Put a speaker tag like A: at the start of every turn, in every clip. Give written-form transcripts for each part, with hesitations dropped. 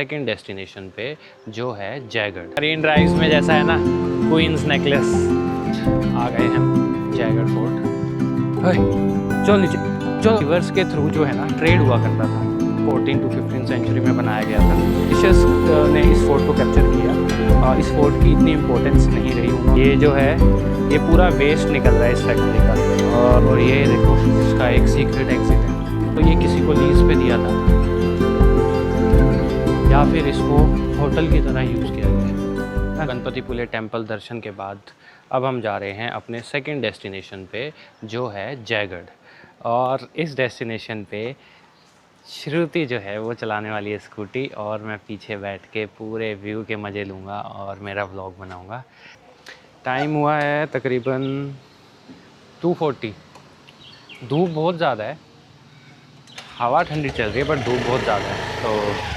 A: Second destination पे जो है जयगढ़। मरीन ड्राइव्स में जैसा है ना क्वींस नेकलेस, आ गए हम जयगढ़ फोर्ट। चलो नीचे चलो। रिवर्स के थ्रू जो है ना ट्रेड हुआ करता था, 14 to 15 सेंचुरी में बनाया गया था। ब्रिटिशर्स ने इस फोर्ट को कैप्चर किया और इस फोर्ट की इतनी इम्पोर्टेंस नहीं रही। ये जो है ये पूरा वेस्ट निकल रहा है इस फैक्ट्री का, और ये देखो इसका एक सीक्रेट एग्जिट है। तो ये किसी को लीज पे दिया था या फिर इसको होटल की तरह यूज़ किया गया। गणपतिपुले टेम्पल दर्शन के बाद अब हम जा रहे हैं अपने सेकंड डेस्टिनेशन पे जो है जयगढ़। और इस डेस्टिनेशन पे श्रुति जो है वो चलाने वाली है स्कूटी, और मैं पीछे बैठ के पूरे व्यू के मज़े लूँगा और मेरा व्लॉग बनाऊँगा। टाइम हुआ है तकरीबन 2:40। धूप बहुत ज़्यादा है, हवा ठंडी चल रही है पर धूप बहुत ज़्यादा है। तो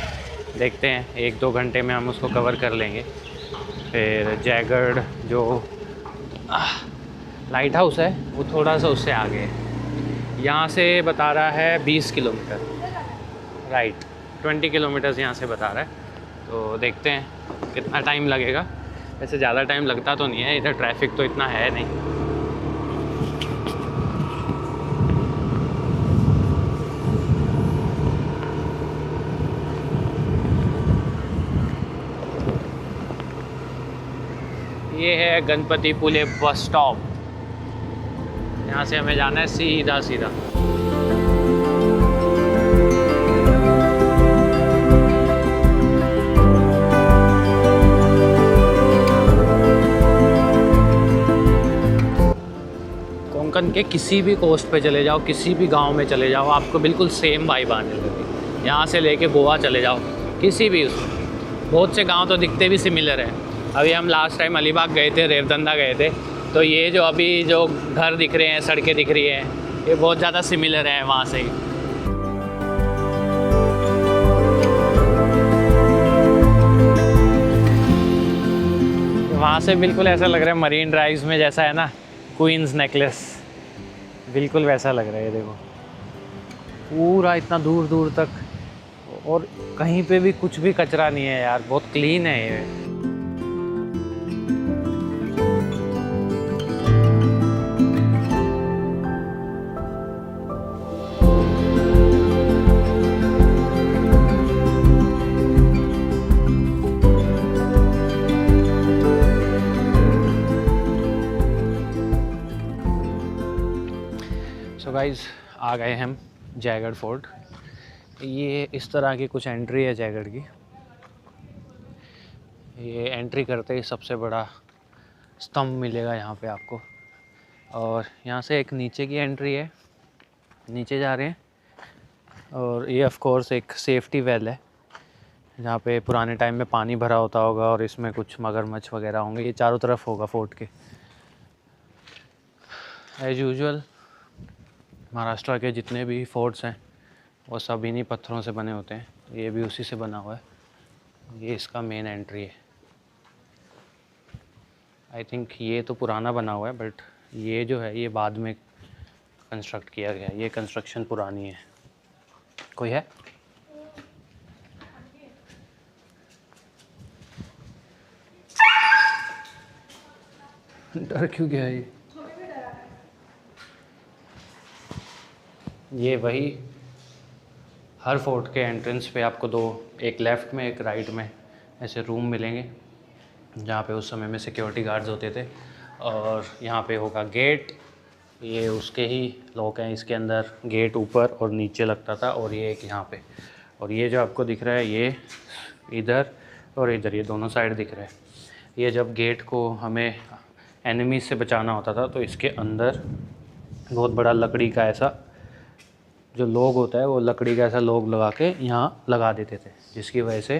A: देखते हैं 1-2 घंटे में हम उसको कवर कर लेंगे। फिर जयगढ़ जो लाइट हाउस है वो थोड़ा सा उससे आगे है। यहाँ से बता रहा है 20 किलोमीटर, राइट 20 किलोमीटर्स यहाँ से बता रहा है। तो देखते हैं कितना टाइम लगेगा। वैसे ज़्यादा टाइम लगता तो नहीं है, इधर ट्रैफिक तो इतना है नहीं। ये है गणपतिपुले बस स्टॉप। यहाँ से हमें जाना है सीधा सीधा। कोंकण के किसी भी कोस्ट पे चले जाओ, किसी भी गांव में चले जाओ, आपको बिल्कुल सेम वाइब आने लगेगी। यहाँ से लेके गोवा चले जाओ, किसी भी उसमें बहुत से गांव तो दिखते भी सिमिलर हैं। अभी हम लास्ट टाइम अलीबाग गए थे, रेवदंदा गए थे, तो ये जो अभी जो घर दिख रहे हैं, सड़कें दिख रही हैं, ये बहुत ज़्यादा सिमिलर है वहाँ से ही। वहाँ से बिल्कुल ऐसा लग रहा है मरीन ड्राइव्स में जैसा है ना क्वींस नेकलेस, बिल्कुल वैसा लग रहा है। ये देखो पूरा इतना दूर दूर तक, और कहीं पे भी कुछ भी कचरा नहीं है यार, बहुत क्लीन है ये। सो गाइस आ गए हम जयगढ़ फोर्ट। ये इस तरह की कुछ एंट्री है जयगढ़ की। ये एंट्री करते ही सबसे बड़ा स्तंभ मिलेगा यहाँ पे आपको, और यहाँ से एक नीचे की एंट्री है, नीचे जा रहे हैं। और ये ऑफ कोर्स एक सेफ्टी वेल है जहाँ पे पुराने टाइम में पानी भरा होता होगा और इसमें कुछ मगरमच्छ वगैरह होंगे। ये चारों तरफ होगा फोर्ट के। एज यूजुअल महाराष्ट्र के जितने भी फोर्ट्स हैं वो सब इन्हीं पत्थरों से बने होते हैं, ये भी उसी से बना हुआ है। ये इसका मेन एंट्री है। आई थिंक ये तो पुराना बना हुआ है, बट ये जो है ये बाद में कंस्ट्रक्ट किया गया है। ये कंस्ट्रक्शन पुरानी है। कोई है? डर क्यों गया ये वही हर फोर्ट के एंट्रेंस पे आपको दो, एक लेफ़्ट में एक राइट में ऐसे रूम मिलेंगे जहाँ पे उस समय में सिक्योरिटी गार्ड्स होते थे। और यहाँ पे होगा गेट, ये उसके ही लॉक हैं। इसके अंदर गेट ऊपर और नीचे लगता था, और ये एक यहाँ पे, और ये जो आपको दिख रहा है ये इधर और इधर, ये दोनों साइड दिख रहा है। ये जब गेट को हमें एनिमीज से बचाना होता था तो इसके अंदर बहुत बड़ा लकड़ी का ऐसा जो लॉक होता है, वो लकड़ी का ऐसा लॉक लगा के यहाँ लगा देते थे, जिसकी वजह से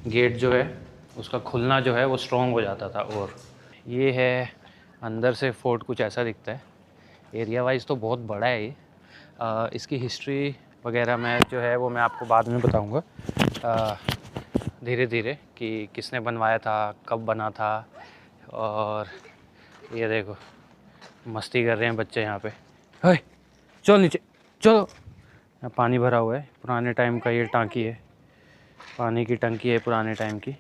A: गेट जो है उसका खुलना जो है वो स्ट्रॉन्ग हो जाता था। और ये है अंदर से फोर्ट कुछ ऐसा दिखता है। एरिया वाइज तो बहुत बड़ा है ये। इसकी हिस्ट्री वगैरह मैं जो है वो मैं आपको बाद में बताऊँगा धीरे धीरे कि किसने बनवाया था, कब बना था। और ये देखो मस्ती कर रहे हैं बच्चे यहाँ पे। हाय चलो नीचे चलो। यहाँ पानी भरा हुआ है, पुराने टाइम का ये टांकी है। पानी की टंकी है पुराने टाइम की।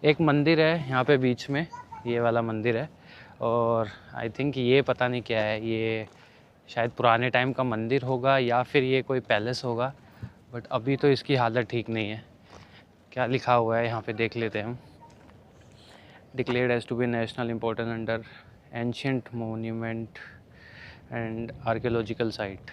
A: एक मंदिर है यहाँ पे बीच में, ये वाला मंदिर है, और आई थिंक ये पता नहीं क्या है, ये शायद पुराने टाइम का मंदिर होगा या फिर ये कोई पैलेस होगा, बट अभी तो इसकी हालत ठीक नहीं है। क्या लिखा हुआ है यहाँ पे देख लेते हैं हम। Declared as to be national importance under ancient monument and archaeological site.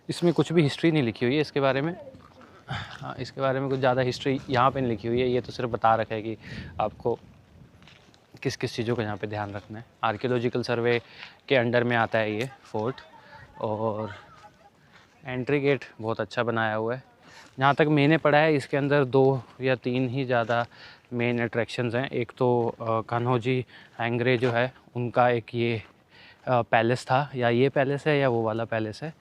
A: इसमें कुछ भी हिस्ट्री नहीं लिखी हुई है इसके बारे में। हाँ, इसके बारे में कुछ ज़्यादा हिस्ट्री यहाँ पे नहीं लिखी हुई है, ये तो सिर्फ बता रखा है कि आपको किस किस चीज़ों का यहाँ पे ध्यान रखना है। आर्कियोलॉजिकल सर्वे के अंडर में आता है ये फोर्ट, और एंट्री गेट बहुत अच्छा बनाया हुआ है। जहाँ तक मैंने पढ़ा है इसके अंदर 2 या 3 ही ज़्यादा मेन अट्रैक्शंस हैं। एक तो कान्होजी एंग्रे जो है उनका एक ये पैलेस था, या ये पैलेस है या वो वाला पैलेस है,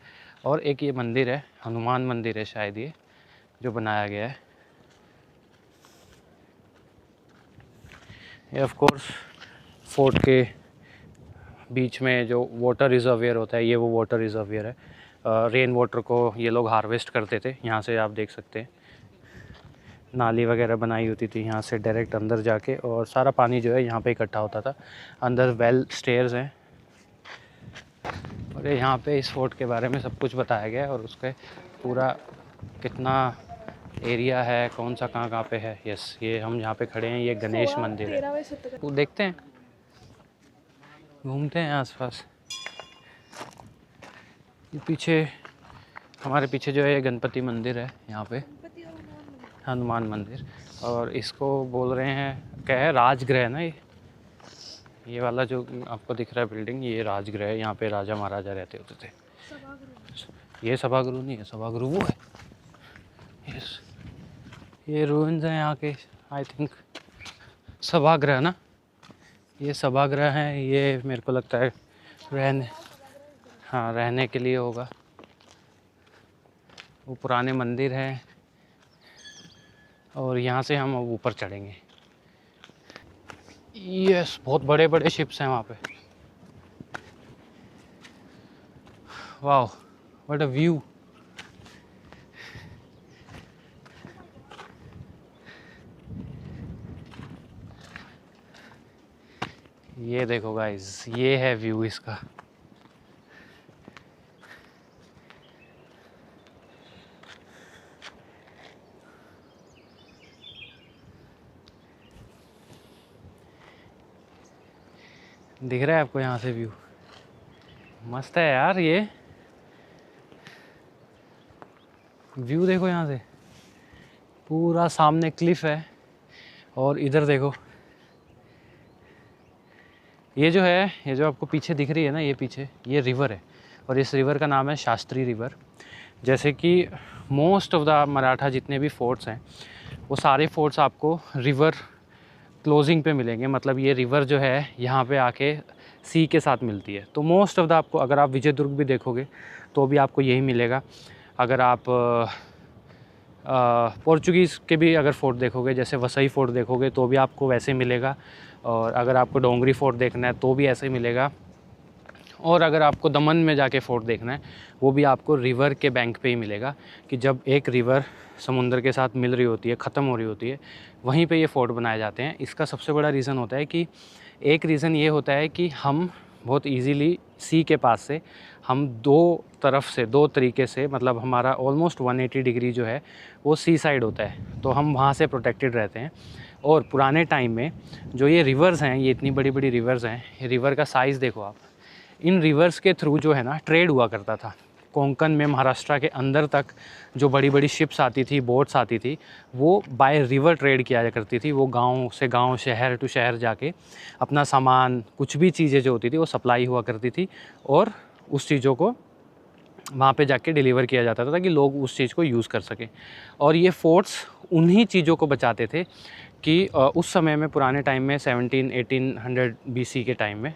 A: और एक ये मंदिर है, हनुमान मंदिर है शायद ये जो बनाया गया है। ये ऑफ कोर्स फोर्ट के बीच में जो वाटर रिजर्वियर होता है, ये वो वाटर रिजर्वियर है। रेन वाटर को ये लोग हार्वेस्ट करते थे, यहाँ से आप देख सकते हैं नाली वगैरह बनाई होती थी यहाँ से डायरेक्ट अंदर जाके, और सारा पानी जो है यहाँ पे इकट्ठा होता था। अंदर वेल स्टेयर्स हैं, और यहाँ पे इस फोर्ट के बारे में सब कुछ बताया गया है, और उसके पूरा कितना एरिया है, कौन सा कहाँ पे है। यस, ये हम यहाँ पे खड़े हैं, ये गणेश मंदिर है। वो देखते हैं, घूमते हैं आसपास। ये पीछे, हमारे पीछे जो है गणपति मंदिर है यहाँ पे, हनुमान मंदिर, और इसको बोल रहे हैं क्या है, राजगृह ना। ये वाला जो आपको दिख रहा है बिल्डिंग, ये राजगृह है, यहाँ पे राजा महाराजा रहते होते थे। ये सभागृह नहीं है, सभागृह वो है। यस, ये रूइंस हैं यहाँ के, आई थिंक सभागृह ना, ये सभागृह है। ये मेरे को लगता है रहने के लिए होगा। वो पुराने मंदिर है, और यहाँ से हम अब ऊपर चढ़ेंगे। यस, बहुत बड़े बड़े शिप्स हैं वहाँ पे। वाह, व्हाट अ व्यू। ये देखो गाइस, ये है व्यू इसका। दिख रहा है आपको यहाँ से व्यू? मस्त है यार, ये व्यू देखो यहाँ से, पूरा सामने क्लिफ है, और इधर देखो ये जो है, ये जो आपको पीछे दिख रही है ना, ये पीछे ये रिवर है, और इस रिवर का नाम है शास्त्री रिवर। जैसे कि मोस्ट ऑफ द मराठा जितने भी फोर्ट्स हैं, वो सारे फोर्ट्स आपको रिवर क्लोजिंग पे मिलेंगे। मतलब ये रिवर जो है यहाँ पे आके सी के साथ मिलती है। तो मोस्ट ऑफ द आपको, अगर आप विजय दुर्ग भी देखोगे तो भी आपको यही मिलेगा। अगर आप पोर्चुगीज़ के भी अगर फोर्ट देखोगे, जैसे वसई फोर्ट देखोगे तो भी आपको वैसे मिलेगा, और अगर आपको डोंगरी फोर्ट देखना है तो भी ऐसे ही मिलेगा, और अगर आपको दमन में जाके फोर्ट देखना है वो भी आपको रिवर के बैंक पे ही मिलेगा। कि जब एक रिवर समुंदर के साथ मिल रही होती है, ख़त्म हो रही होती है, वहीं पे ये फोर्ट बनाए जाते हैं। इसका सबसे बड़ा रीज़न होता है कि, एक रीज़न ये होता है कि हम बहुत इजीली सी के पास से हम दो तरफ से, दो तरीके से, मतलब हमारा ऑलमोस्ट 180 डिग्री जो है वो सी साइड होता है, तो हम वहाँ से प्रोटेक्टेड रहते हैं। और पुराने टाइम में जो ये रिवर्स हैं, ये इतनी बड़ी बड़ी रिवर्स हैं, ये रिवर का साइज़ देखो आप। इन रिवर्स के थ्रू जो है ना ट्रेड हुआ करता था। कोंकण में, महाराष्ट्र के अंदर तक जो बड़ी बड़ी शिप्स आती थी, बोट्स आती थी, वो बाय रिवर ट्रेड किया करती थी। वो गांव से गांव, शहर टू शहर जाके अपना सामान, कुछ भी चीज़ें जो होती थी वो सप्लाई हुआ करती थी, और उस चीज़ों को वहाँ पे जाके डिलीवर किया जाता था ताकि लोग उस चीज़ को यूज़ कर सकें। और ये फोर्ट्स उन्हीं चीज़ों को बचाते थे कि उस समय में, पुराने टाइम में 1800 BC के टाइम में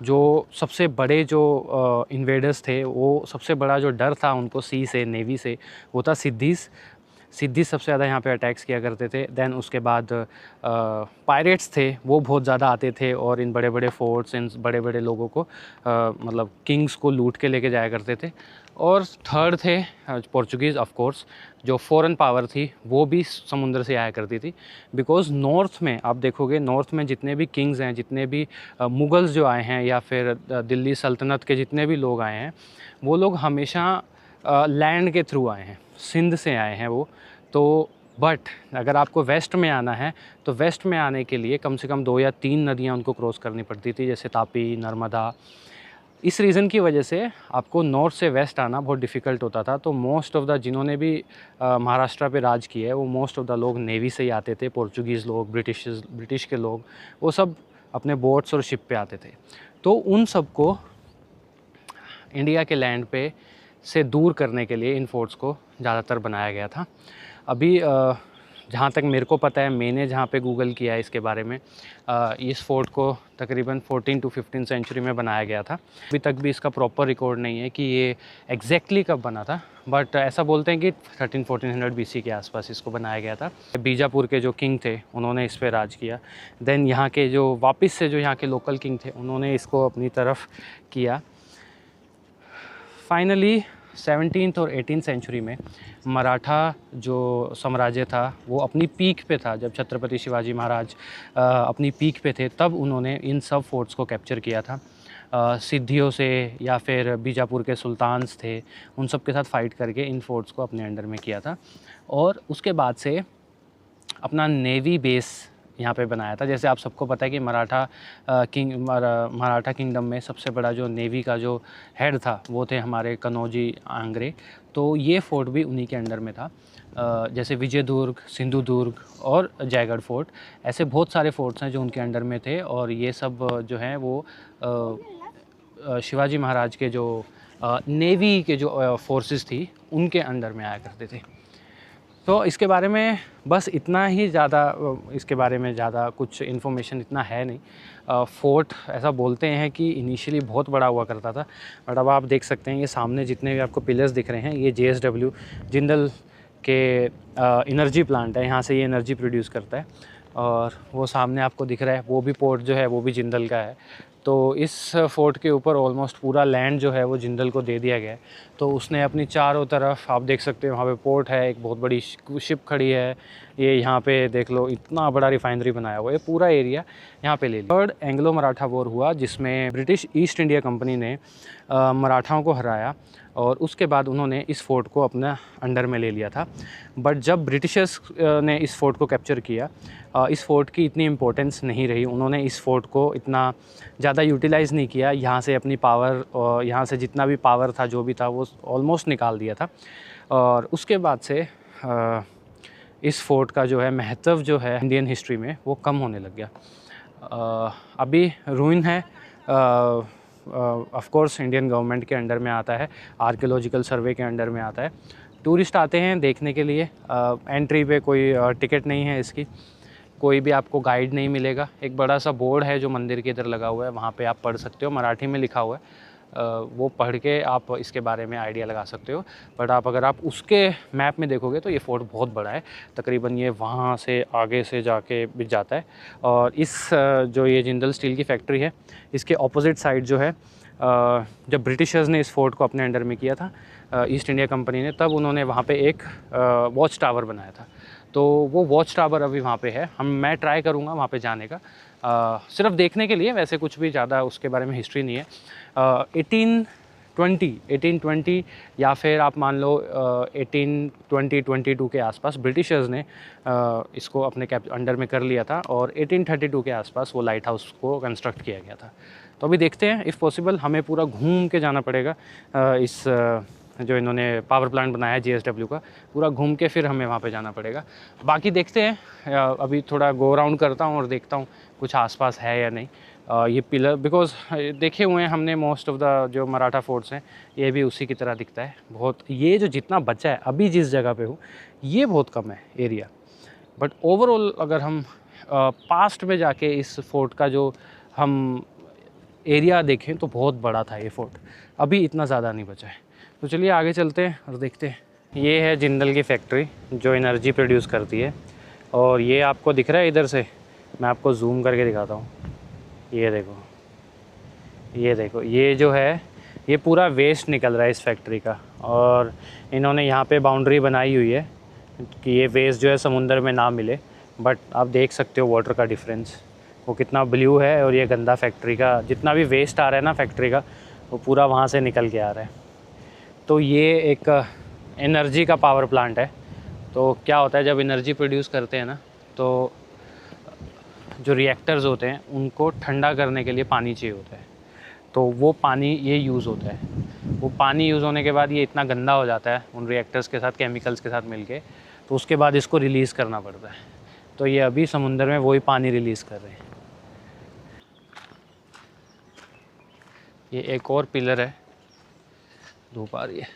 A: जो सबसे बड़े जो इन्वेडर्स थे, वो सबसे बड़ा जो डर था उनको सी से, नेवी से, वो था सिद्दीज़। सिद्धि सबसे ज़्यादा यहाँ पे अटैक्स किया करते थे। देन उसके बाद पायरेट्स थे, वो बहुत ज़्यादा आते थे और इन बड़े बड़े फोर्ट्स, इन बड़े बड़े लोगों को मतलब किंग्स को लूट के लेके जाया करते थे। और थर्ड थे पोर्चुगीज़, ऑफ कोर्स, जो फॉरेन पावर थी वो भी समुद्र से आया करती थी। बिकॉज़ नॉर्थ में आप देखोगे, नॉर्थ में जितने भी किंग्स हैं, जितने भी मुगल्स जो आए हैं या फिर दिल्ली सल्तनत के जितने भी लोग आए हैं, वो लोग हमेशा लैंड के थ्रू आए हैं, सिंध से आए हैं वो। तो बट अगर आपको वेस्ट में आना है तो वेस्ट में आने के लिए कम से कम 2 या 3 नदियाँ उनको क्रॉस करनी पड़ती थी, जैसे तापी, नर्मदा। इस रीज़न की वजह से आपको नॉर्थ से वेस्ट आना बहुत डिफ़िकल्ट होता था। तो मोस्ट ऑफ़ द जिन्होंने भी महाराष्ट्र पे राज किया है, वो मोस्ट ऑफ़ द लोग नेवी से ही आते थे। पोर्चुगीज़ लोग, ब्रिटिश के लोग, वो सब अपने बोट्स और शिप पे आते थे। तो उन सब को इंडिया के लैंड पे से दूर करने के लिए इन फोर्ट्स को ज़्यादातर बनाया गया था। अभी जहाँ तक मेरे को पता है, मैंने जहाँ पे गूगल किया है इसके बारे में, इस फोर्ट को तकरीबन 14 to 15 सेंचुरी में बनाया गया था। अभी तक भी इसका प्रॉपर रिकॉर्ड नहीं है कि ये एग्जैक्टली कब बना था, बट ऐसा बोलते हैं कि 1300-1400 BC के आसपास इसको बनाया गया था। बीजापुर के जो किंग थे उन्होंने इस पर राज किया। देन यहाँ के जो वापस से जो यहाँ के लोकल किंग थे उन्होंने इसको अपनी तरफ किया। फाइनली 17th और 18th सेंचुरी में मराठा जो साम्राज्य था वो अपनी पीक पे था। जब छत्रपति शिवाजी महाराज अपनी पीक पे थे, तब उन्होंने इन सब फोर्ट्स को कैप्चर किया था। सिद्धियों से या फिर बीजापुर के सुल्तान्स थे, उन सब के साथ फ़ाइट करके इन फोर्ट्स को अपने अंडर में किया था। और उसके बाद से अपना नेवी बेस यहाँ पे बनाया था। जैसे आप सबको पता है कि मराठा किंगडम में सबसे बड़ा जो नेवी का जो हेड था वो थे हमारे कनौजी आंग्रे। तो ये फोर्ट भी उन्हीं के अंडर में था। जैसे विजयदुर्ग, सिंधुदुर्ग और जयगढ़ फोर्ट, ऐसे बहुत सारे फोर्ट्स हैं जो उनके अंडर में थे। और ये सब जो हैं वो शिवाजी महाराज के जो नेवी के जो फोर्सेस थी उनके अंडर में आया करते थे। तो इसके बारे में बस इतना ही, ज़्यादा इसके बारे में ज़्यादा कुछ इन्फॉर्मेशन इतना है नहीं। फोर्ट ऐसा बोलते हैं कि इनिशियली बहुत बड़ा हुआ करता था, बट अब आप देख सकते हैं ये सामने जितने भी आपको पिलर्स दिख रहे हैं, ये JSW जिंदल के एनर्जी प्लांट है, यहाँ से ये एनर्जी प्रोड्यूस करता है। और वो सामने आपको दिख रहा है वो भी पोर्ट जो है वो भी जिंदल का है। तो इस फोर्ट के ऊपर ऑलमोस्ट पूरा लैंड जो है वो जिंदल को दे दिया गया है। तो उसने अपनी चारों तरफ, आप देख सकते हो वहाँ पे पोर्ट है, एक बहुत बड़ी शिप खड़ी है। ये यहाँ पे देख लो इतना बड़ा रिफाइनरी बनाया हुआ है, पूरा एरिया यहाँ पे ले लिया। थर्ड एंग्लो मराठा वॉर हुआ जिसमें ब्रिटिश ईस्ट इंडिया कंपनी ने मराठाओं को हराया और उसके बाद उन्होंने इस फोर्ट को अपना अंडर में ले लिया था। बट जब ब्रिटिशर्स ने इस फोर्ट को कैप्चर किया, इस फोर्ट की इतनी इम्पोर्टेंस नहीं रही। उन्होंने इस फोर्ट को इतना ज़्यादा यूटिलाइज़ नहीं किया। यहाँ से अपनी पावर, यहाँ से जितना भी पावर था, जो भी था, वो ऑलमोस्ट निकाल दिया था। और उसके बाद से इस फोर्ट का जो है महत्व जो है इंडियन हिस्ट्री में वो कम होने लग गया। अभी रूइन है, ऑफ कोर्स इंडियन गवर्नमेंट के अंडर में आता है, आर्कियोलॉजिकल सर्वे के अंडर में आता है। टूरिस्ट आते हैं देखने के लिए। एंट्री पे कोई टिकट नहीं है इसकी, कोई भी आपको गाइड नहीं मिलेगा। एक बड़ा सा बोर्ड है जो मंदिर के इधर लगा हुआ है, वहाँ पे आप पढ़ सकते हो, मराठी में लिखा हुआ है। वो पढ़ के आप इसके बारे में आइडिया लगा सकते हो। बट अगर आप उसके मैप में देखोगे तो ये फोर्ट बहुत बड़ा है, तकरीबन ये वहाँ से आगे से जाके बिक जाता है। और इस जो ये जिंदल स्टील की फैक्ट्री है, इसके ऑपोजिट साइड जो है, जब ब्रिटिशर्स ने इस फोर्ट को अपने अंडर में किया था, ईस्ट इंडिया कंपनी ने, तब उन्होंने वहाँ पे एक वॉच टावर बनाया था। तो वो वॉच टावर अभी वहाँ पे है। मैं ट्राई करूँगा वहाँ पे जाने का, सिर्फ देखने के लिए, वैसे कुछ भी ज़्यादा उसके बारे में हिस्ट्री नहीं है। 1820 या फिर आप मान लो 1822 के आसपास ब्रिटिशर्स ने इसको अपने अंडर में कर लिया था और 1832 के आसपास वो लाइट हाउस को कंस्ट्रक्ट किया गया था। तो अभी देखते हैं, इफ़ पॉसिबल हमें पूरा घूम के जाना पड़ेगा। इस जो इन्होंने पावर प्लांट बनाया है JSW का, पूरा घूम के फिर हमें वहाँ पे जाना पड़ेगा। बाकी देखते हैं, अभी थोड़ा गो राउंड करता हूँ और देखता हूँ कुछ आसपास है या नहीं। ये पिलर बिकॉज़ देखे हुए हैं हमने, मोस्ट ऑफ़ द जो मराठा फोर्ट्स हैं ये भी उसी की तरह दिखता है बहुत। ये जो जितना बचा है अभी जिस जगह पे हूँ, ये बहुत कम है एरिया। बट ओवरऑल अगर हम पास्ट में जाके इस फोर्ट का जो हम एरिया देखें तो बहुत बड़ा था ये फोर्ट, अभी इतना ज़्यादा नहीं बचा है। तो चलिए आगे चलते हैं और देखते हैं ये है जिंदल की फैक्ट्री जो एनर्जी प्रोड्यूस करती है। और ये आपको दिख रहा है इधर से, मैं आपको जूम करके दिखाता हूँ। ये देखो, ये देखो, ये जो है ये पूरा वेस्ट निकल रहा है इस फैक्ट्री का। और इन्होंने यहाँ पे बाउंड्री बनाई हुई है कि ये वेस्ट जो है समुंदर में ना मिले। बट आप देख सकते हो वाटर का डिफरेंस, वो कितना ब्लू है। और ये गंदा फैक्ट्री का जितना भी वेस्ट आ रहा है ना फैक्ट्री का, वो पूरा वहाँ से निकल के आ रहा है। तो ये एक एनर्जी का पावर प्लांट है। तो क्या होता है जब एनर्जी प्रोड्यूस करते हैं ना, तो जो रिएक्टर्स होते हैं उनको ठंडा करने के लिए पानी चाहिए होता है। तो वो पानी ये यूज़ होता है। वो पानी यूज़ होने के बाद ये इतना गंदा हो जाता है उन रिएक्टर्स के साथ, केमिकल्स के साथ मिलके, तो उसके बाद इसको रिलीज़ करना पड़ता है। तो ये अभी समुंदर में वही पानी रिलीज़ कर रहे हैं। ये एक और पिलर है, धूप आ रही है।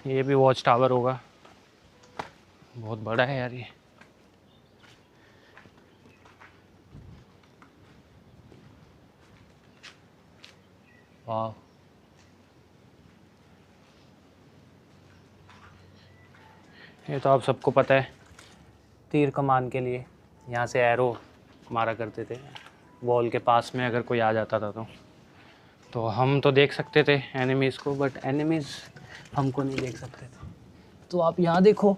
A: ये भी वॉच टावर होगा, बहुत बड़ा है यार ये। वाह, ये तो आप सबको पता है, तीर कमान के लिए यहाँ से एरो मारा करते थे वॉल के पास में, अगर कोई आ जाता था तो हम तो देख सकते थे एनिमीज़ को, बट एनिमीज़ हमको नहीं देख सकते थे। तो आप यहाँ देखो,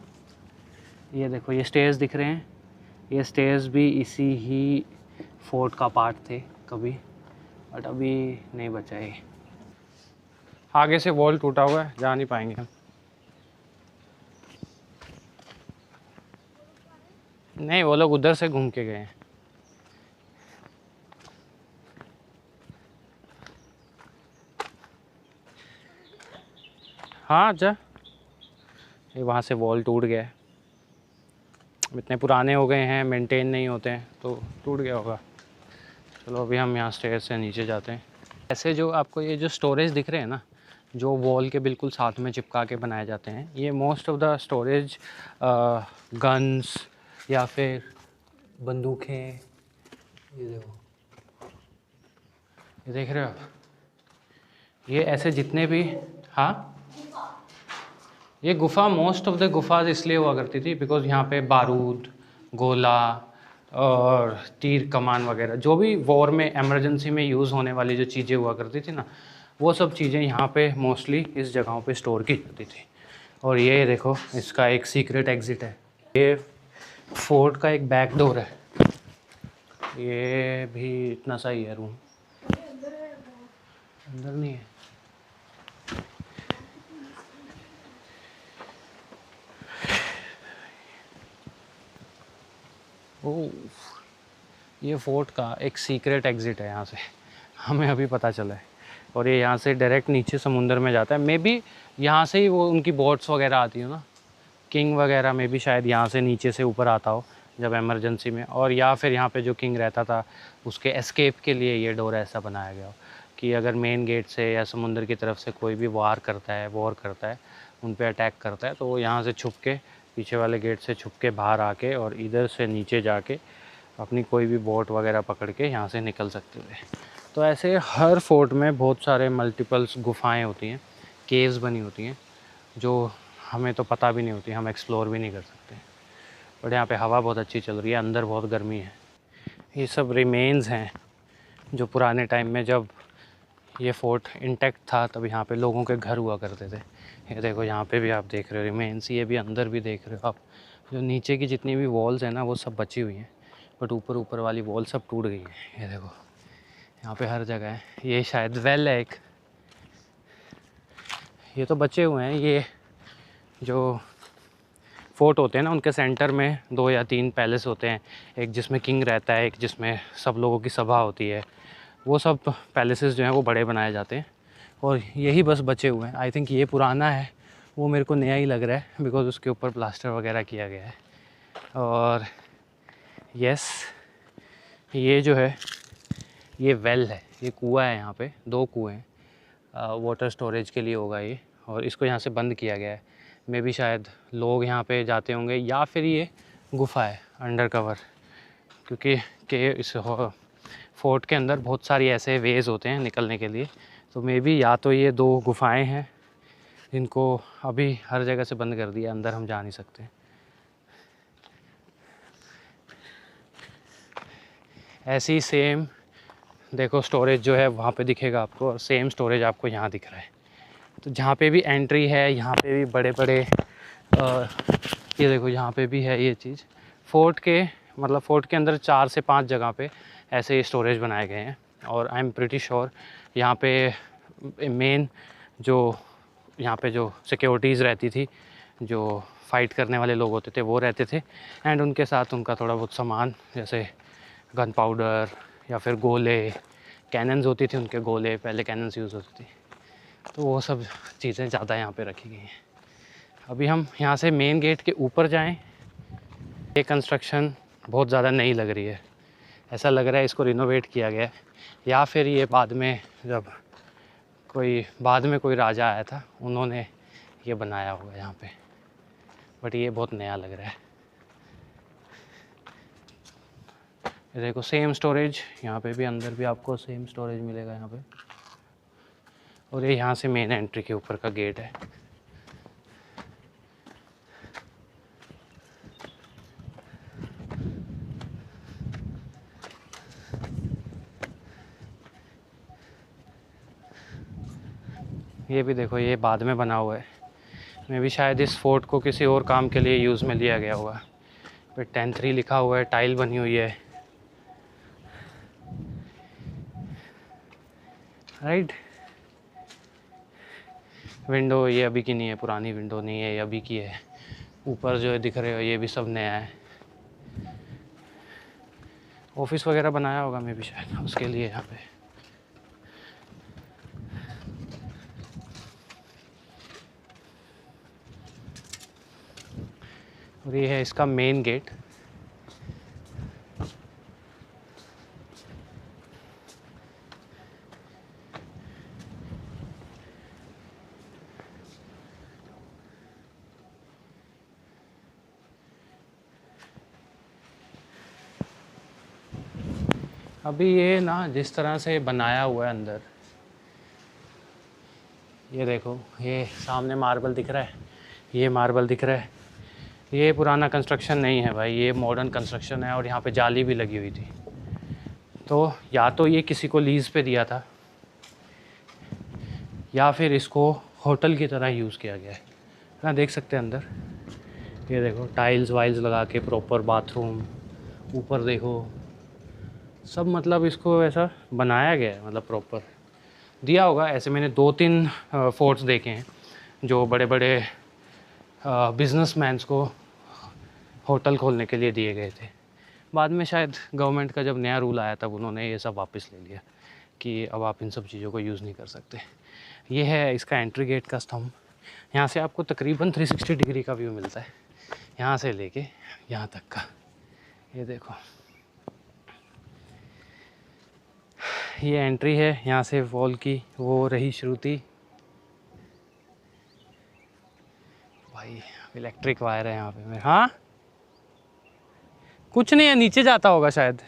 A: ये देखो, ये स्टेयर्स दिख रहे हैं। ये स्टेयर्स भी इसी ही फोर्ट का पार्ट थे कभी, बट अभी नहीं बचा है। आगे से वॉल टूटा हुआ है, जा नहीं पाएंगे हम। नहीं, वो लोग उधर से घूम के गए हैं। हाँ जा, ये वहाँ से वॉल टूट गया है। इतने पुराने हो गए हैं, मेंटेन नहीं होते हैं, तो टूट गया होगा। चलो अभी हम यहाँ स्टेयर से नीचे जाते हैं। ऐसे जो आपको ये जो स्टोरेज दिख रहे हैं ना, जो वॉल के बिल्कुल साथ में चिपका के बनाए जाते हैं, ये most of the storage guns या फिर बंदूकें। ये देखो, ये देख रहे हो आप, ये ऐसे जितने भी, हाँ, ये गुफ़ा, मोस्ट ऑफ द गुफ़ाज इसलिए हुआ करती थी बिकॉज़ यहाँ पे बारूद, गोला और तीर कमान वगैरह जो भी वॉर में इमरजेंसी में यूज़ होने वाली जो चीज़ें हुआ करती थी ना, वो सब चीज़ें यहाँ पे मोस्टली इस जगहों पे स्टोर की जाती थी। और ये देखो, इसका एक सीक्रेट एग्ज़िट है। ये फोर्ट का एक बैक डोर है। ये भी इतना सा ही है रूम, अंदर नहीं है। ओह, ये फोर्ट का एक सीक्रेट एग्ज़िट है यहाँ से, हमें अभी पता चला है। और ये यहाँ से डायरेक्ट नीचे समुंदर में जाता है। मे बी यहाँ से ही वो उनकी बोट्स वगैरह आती हो ना, किंग वगैरह में भी शायद यहाँ से नीचे से ऊपर आता हो जब इमरजेंसी में। और या फिर यहाँ पे जो किंग रहता था उसके एस्केप के लिए ये डोर ऐसा बनाया गया हो कि अगर मेन गेट से या समुंदर की तरफ से कोई भी वॉर करता है, उन पे अटैक करता है, तो वो यहाँ से छुप के, पीछे वाले गेट से छुप के बाहर आके और इधर से नीचे जाके अपनी कोई भी बोट वगैरह पकड़ के यहाँ से निकल सकते थे। तो ऐसे हर फोर्ट में बहुत सारे मल्टीपल्स गुफाएं होती हैं, केव्स बनी होती हैं, जो हमें तो पता भी नहीं होती, हम एक्सप्लोर भी नहीं कर सकते। बट यहाँ पे हवा बहुत अच्छी चल रही है, अंदर बहुत गर्मी है। ये सब रिमेन्स हैं जो पुराने टाइम में जब ये फोर्ट इंटैक्ट था तब यहाँ पे लोगों के घर हुआ करते थे। ये देखो, यहाँ पे भी आप देख रहे हो रिमेन्स, ये भी अंदर भी देख रहे हो आप। जो नीचे की जितनी भी वॉल्स हैं ना, वो सब बची हुई हैं, बट ऊपर वाली वॉल सब टूट गई है। ये देखो, यहाँ पे हर जगह है। ये शायद वेल है एक, ये तो बचे हुए हैं। ये जो फोर्ट होते हैं ना, उनके सेंटर में 2 या 3 पैलेस होते हैं, एक जिसमें किंग रहता है, एक जिसमें सब लोगों की सभा होती है। वो सब पैलेसेस जो हैं वो बड़े बनाए जाते हैं, और यही बस बचे हुए हैं। आई थिंक ये पुराना है, वो मेरे को नया ही लग रहा है बिकॉज़ उसके ऊपर प्लास्टर वगैरह किया गया है। और यस, ये जो है ये वेल है, ये कुआँ है। यहाँ पे 2 कुएँ हैं, वाटर स्टोरेज के लिए होगा ये, और इसको यहाँ से बंद किया गया है। मे भी शायद लोग यहाँ पे जाते होंगे, या फिर ये गुफ़ा है अंडर कवर, क्योंकि के इस फोर्ट के अंदर बहुत सारी ऐसे वेज़ होते हैं निकलने के लिए। तो मे बी या तो ये 2 गुफ़ाएँ हैं, इनको अभी हर जगह से बंद कर दिया, अंदर हम जा नहीं सकते। ऐसी ही सेम देखो स्टोरेज जो है वहाँ पे दिखेगा आपको, और सेम स्टोरेज आपको यहाँ दिख रहा है। तो जहाँ पे भी एंट्री है यहाँ पे भी बड़े बड़े ये देखो यहाँ पे भी है ये चीज़। फोर्ट के मतलब फोर्ट के अंदर 4 से 5 जगह पे ऐसे स्टोरेज बनाए गए हैं, और आई एम प्रिटी श्योर यहाँ पे मेन जो यहाँ पे जो सिक्योरिटीज़ रहती थी, जो फाइट करने वाले लोग होते थे वो रहते थे, एंड उनके साथ उनका थोड़ा बहुत सामान जैसे गन पाउडर या फिर गोले, कैनन्स होती थी उनके गोले, पहले कैनन्स यूज़ होती थी, तो वो सब चीज़ें ज़्यादा यहाँ पे रखी गई हैं। अभी हम यहाँ से मेन गेट के ऊपर जाएं। ये कंस्ट्रक्शन बहुत ज़्यादा नई लग रही है, ऐसा लग रहा है इसको रिनोवेट किया गया है, या फिर ये बाद में जब कोई राजा आया था उन्होंने ये बनाया हुआ यहाँ पे, बट ये बहुत नया लग रहा है। ये देखो सेम स्टोरेज यहाँ पे भी, अंदर भी आपको सेम स्टोरेज मिलेगा यहाँ पे, और ये यहाँ से मेन एंट्री के ऊपर का गेट है। ये भी देखो ये बाद में बना हुआ है, मैं भी शायद इस फोर्ट को किसी और काम के लिए यूज़ में लिया गया होगा। फिर 10-3 लिखा हुआ है, टाइल बनी हुई है, राइट। विंडो ये अभी की नहीं है, पुरानी विंडो नहीं है, ये अभी की है। ऊपर जो है दिख रहे हो ये भी सब नया है। ऑफिस वगैरह बनाया होगा मैं भी शायद उसके लिए यहाँ पे। और ये है इसका मेन गेट। अभी ये ना जिस तरह से बनाया हुआ है अंदर, ये देखो ये सामने मार्बल दिख रहा है, ये मार्बल दिख रहा है, ये पुराना कंस्ट्रक्शन नहीं है भाई, ये मॉडर्न कंस्ट्रक्शन है, और यहाँ पे जाली भी लगी हुई थी। तो या तो ये किसी को लीज़ पे दिया था, या फिर इसको होटल की तरह यूज़ किया गया है ना। देख सकते हैं अंदर, ये देखो टाइल्स वाइल्स लगा के प्रॉपर बाथरूम, ऊपर देखो सब, मतलब इसको ऐसा बनाया गया है, मतलब प्रॉपर दिया होगा ऐसे। मैंने 2-3 फोर्ट्स देखे हैं जो बड़े बड़े बिजनेसमैन्स को होटल खोलने के लिए दिए गए थे। बाद में शायद गवर्नमेंट का जब नया रूल आया तब उन्होंने ये सब वापस ले लिया कि अब आप इन सब चीज़ों को यूज़ नहीं कर सकते। ये है इसका एंट्री गेट का स्तंभ। यहाँ से आपको तकरीबन 360 डिग्री का व्यू मिलता है, यहाँ से लेके यहाँ तक का। ये देखो ये एंट्री है, यहाँ से वॉल की वो रही श्रुति। भाई इलेक्ट्रिक वायर है यहाँ पे मेरे। हाँ कुछ नहीं है, नीचे जाता होगा शायद।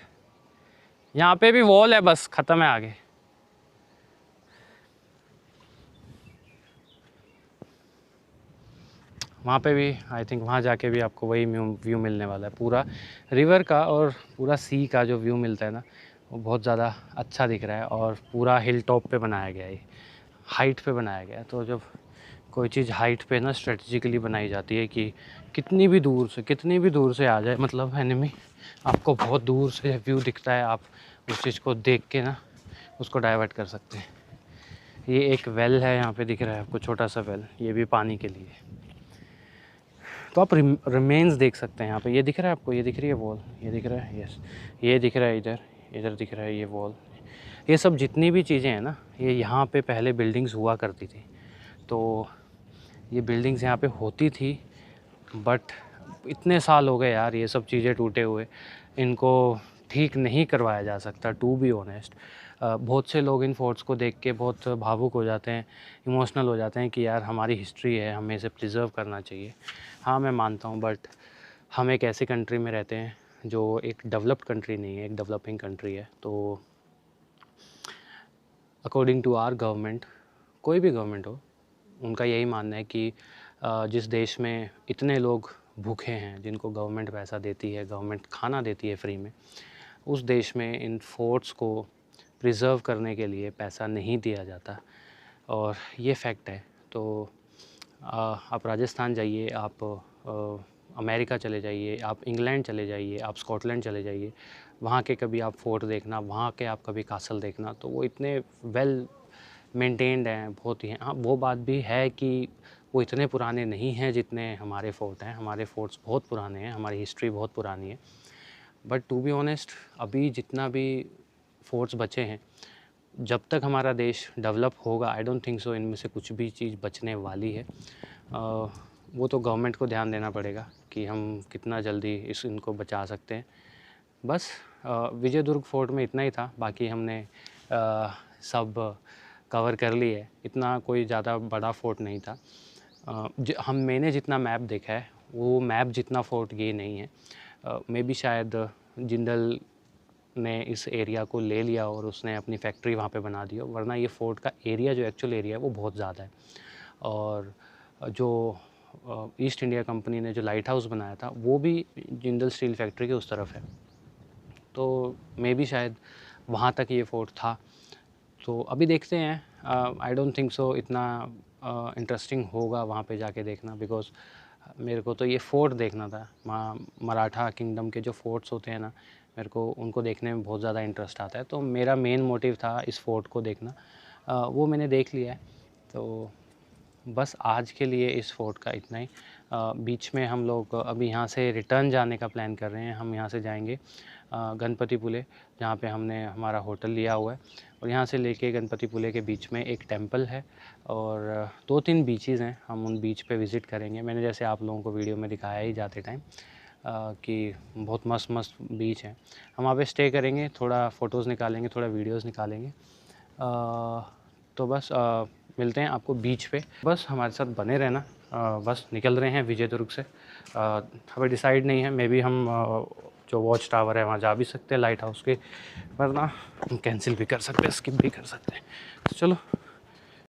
A: यहाँ पे भी वॉल है, बस ख़त्म है आगे। वहाँ पे भी आई थिंक वहाँ जाके भी आपको वही व्यू मिलने वाला है, पूरा रिवर का और पूरा सी का जो व्यू मिलता है ना, वो बहुत ज़्यादा अच्छा दिख रहा है। और पूरा हिल टॉप पे बनाया गया है, हाइट पे बनाया गया है। तो जब कोई चीज़ हाइट पे ना स्ट्रेटजिकली बनाई जाती है कि कितनी भी दूर से आ जाए, मतलब एनिमी, आपको बहुत दूर से व्यू दिखता है, आप उस चीज़ को देख के ना उसको डाइवर्ट कर सकते हैं। ये एक वेल है यहाँ पे दिख रहा है आपको, छोटा सा वेल, ये भी पानी के लिए। तो आप रिमेन्स देख सकते हैं यहाँ पे। ये दिख रहा है आपको, ये दिख रही है वॉल, ये दिख रहा है, यस ये दिख रहा है, इधर दिख रहा है ये वॉल। ये सब जितनी भी चीज़ें हैं ना, ये यहाँ पे पहले बिल्डिंग्स हुआ करती थी। तो ये बिल्डिंग्स यहाँ पे होती थी, बट इतने साल हो गए यार ये सब चीज़ें टूटे हुए, इनको ठीक नहीं करवाया जा सकता। टू बी ऑनेस्ट, बहुत से लोग इन फोर्ट्स को देख के बहुत भावुक हो जाते हैं, इमोशनल हो जाते हैं कि यार हमारी हिस्ट्री है, हमें इसे प्रिजर्व करना चाहिए। हाँ मैं मानता हूँ, बट हम एक ऐसी कंट्री में रहते हैं जो एक डेवलप्ड कंट्री नहीं है, एक डेवलपिंग कंट्री है। तो अकॉर्डिंग टू आवर गवर्नमेंट, कोई भी गवर्नमेंट हो, उनका यही मानना है कि जिस देश में इतने लोग भूखे हैं, जिनको गवर्नमेंट पैसा देती है, गवर्नमेंट खाना देती है फ्री में, उस देश में इन फोर्ट्स को प्रिज़र्व करने के लिए पैसा नहीं दिया जाता, और ये फैक्ट है। तो आप राजस्थान जाइए, आप अमेरिका चले जाइए, आप इंग्लैंड चले जाइए, आप स्कॉटलैंड चले जाइए, वहाँ के कभी आप फोर्ट देखना, वहाँ के आप कभी कासल देखना, तो वो इतने वेल मेंटेन्ड हैं, बहुत ही हैं। हाँ, वो बात भी है कि वो इतने पुराने नहीं हैं जितने हमारे फ़ोर्ट हैं। हमारे फ़ोर्ट्स बहुत पुराने हैं, हमारी हिस्ट्री बहुत पुरानी है। बट टू बी ऑनेस्ट, अभी जितना भी फ़ोर्ट्स बचे हैं, जब तक हमारा देश डेवलप होगा, आई डोंट थिंक सो इनमें से कुछ भी चीज़ बचने वाली है। वो तो गवर्नमेंट को ध्यान देना पड़ेगा कि हम कितना जल्दी इनको बचा सकते हैं। बस विजयदुर्ग फोर्ट में इतना ही था, बाकी हमने सब कवर कर ली है। इतना कोई ज़्यादा बड़ा फोर्ट नहीं था। मैंने जितना मैप देखा है, वो मैप जितना फोर्ट ये नहीं है। मे बी शायद जिंदल ने इस एरिया को ले लिया और उसने अपनी फैक्ट्री वहाँ पे बना दी हो, वरना ये फोर्ट का एरिया जो एक्चुअल एरिया है वो बहुत ज़्यादा है। और जो ईस्ट इंडिया कंपनी ने जो लाइट हाउस बनाया था, वो भी जिंदल स्टील फैक्ट्री के उस तरफ है, तो मे बी शायद वहाँ तक ये फोर्ट था। तो अभी देखते हैं। आई डोंट थिंक सो इतना इंटरेस्टिंग होगा वहाँ पे जाके देखना, बिकॉज़ मेरे को तो ये फोर्ट देखना था। मराठा किंगडम के जो फोर्ट्स होते हैं ना, मेरे को उनको देखने में बहुत ज़्यादा इंटरेस्ट आता है, तो मेरा मेन मोटिव था इस फोर्ट को देखना। वो मैंने देख लिया है। तो बस आज के लिए इस फोर्ट का इतना ही। बीच में हम लोग अभी यहाँ से रिटर्न जाने का प्लान कर रहे हैं। हम यहाँ से जाएंगे गणपतिपुले, जहाँ पे हमने हमारा होटल लिया हुआ है, और यहाँ से लेके गणपतिपुले के बीच में एक टेंपल है और 2-3 बीचेस हैं। हम उन बीच पे विज़िट करेंगे। मैंने जैसे आप लोगों को वीडियो में दिखाया ही जाते टाइम कि बहुत मस्त मस्त बीच हैं। हम वहाँ पे स्टे करेंगे, थोड़ा फ़ोटोज़ निकालेंगे, थोड़ा वीडियोज़ निकालेंगे। तो बस मिलते हैं आपको बीच पे। बस हमारे साथ बने रहना। बस निकल रहे हैं विजयदुर्ग से। हमें डिसाइड नहीं है, मे बी हम जो वॉच टावर है वहाँ जा भी सकते हैं, लाइट हाउस के, वरना हम कैंसिल भी कर सकते हैं, स्किप भी कर सकते हैं। तो चलो